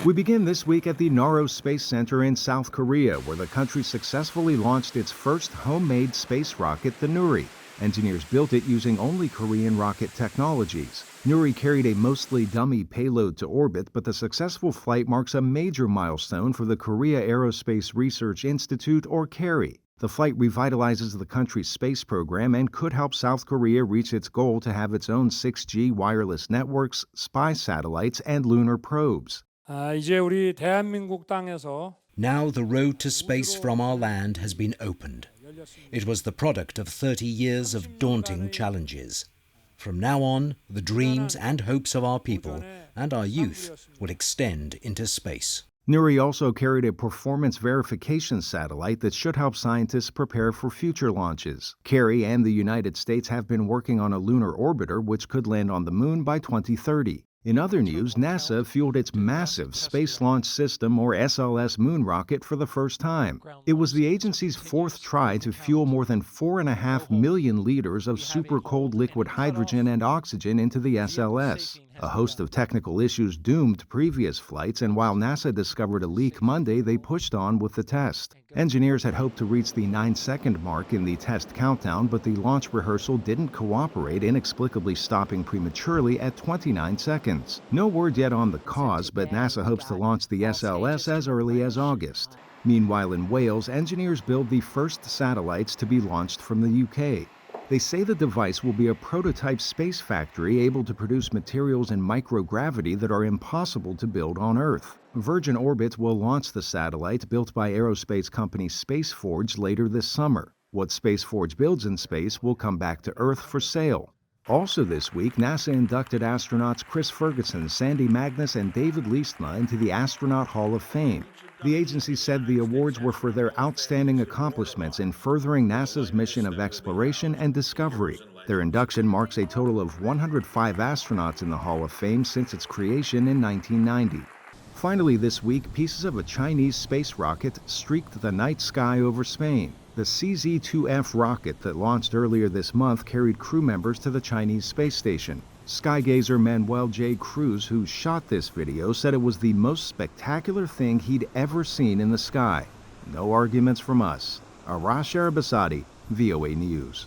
We begin this week at the Naro Space Center in South Korea, where the country successfully launched its first homemade space rocket, the Nuri. Engineers built it using only Korean rocket technologies. Nuri carried a mostly dummy payload to orbit, but the successful flight marks a major milestone for the Korea Aerospace Research Institute, or KARI. The flight revitalizes the country's space program and could help South Korea reach its goal to have its own 6G wireless networks, spy satellites, and lunar probes. 이제 우리 대한민국 땅에서 Now the road to space from our land has been opened. It was the product of 30 years of daunting challenges. From now on, the dreams and hopes of our people and our youth will extend into space. Nuri also carried a performance verification satellite that should help scientists prepare for future launches. KARI and the United States have been working on a lunar orbiter which could land on the moon by 2030. In other news, NASA fueled its massive Space Launch System, or SLS, moon rocket for the first time. It was the agency's fourth try to fuel more than 4.5 million liters of super-cold liquid hydrogen and oxygen into the SLS. A host of technical issues doomed previous flights, and while NASA discovered a leak Monday, they pushed on with the test. Engineers had hoped to reach the 9-second mark in the test countdown, but the launch rehearsal didn't cooperate, inexplicably stopping prematurely at 29 seconds. No word yet on the cause, but NASA hopes to launch the SLS as early as August. Meanwhile, in Wales, engineers build the first satellites to be launched from the UK. They say the device will be a prototype space factory able to produce materials in microgravity that are impossible to build on Earth. Virgin Orbit will launch the satellite built by aerospace company SpaceForge later this summer. What SpaceForge builds in space will come back to Earth for sale. Also this week, NASA inducted astronauts Chris Ferguson, Sandy Magnus, and David Liestma into the Astronaut Hall of Fame. The agency said the awards were for their outstanding accomplishments in furthering NASA's mission of exploration and discovery. Their induction marks a total of 105 astronauts in the Hall of Fame since its creation in 1990. Finally this week, pieces of a Chinese space rocket streaked the night sky over Spain. The CZ-2F rocket that launched earlier this month carried crew members to the Chinese space station. Skygazer Manuel J. Cruz, who shot this video, said it was the most spectacular thing he'd ever seen in the sky. No arguments from us. Arash, Arabasadi, VOA News.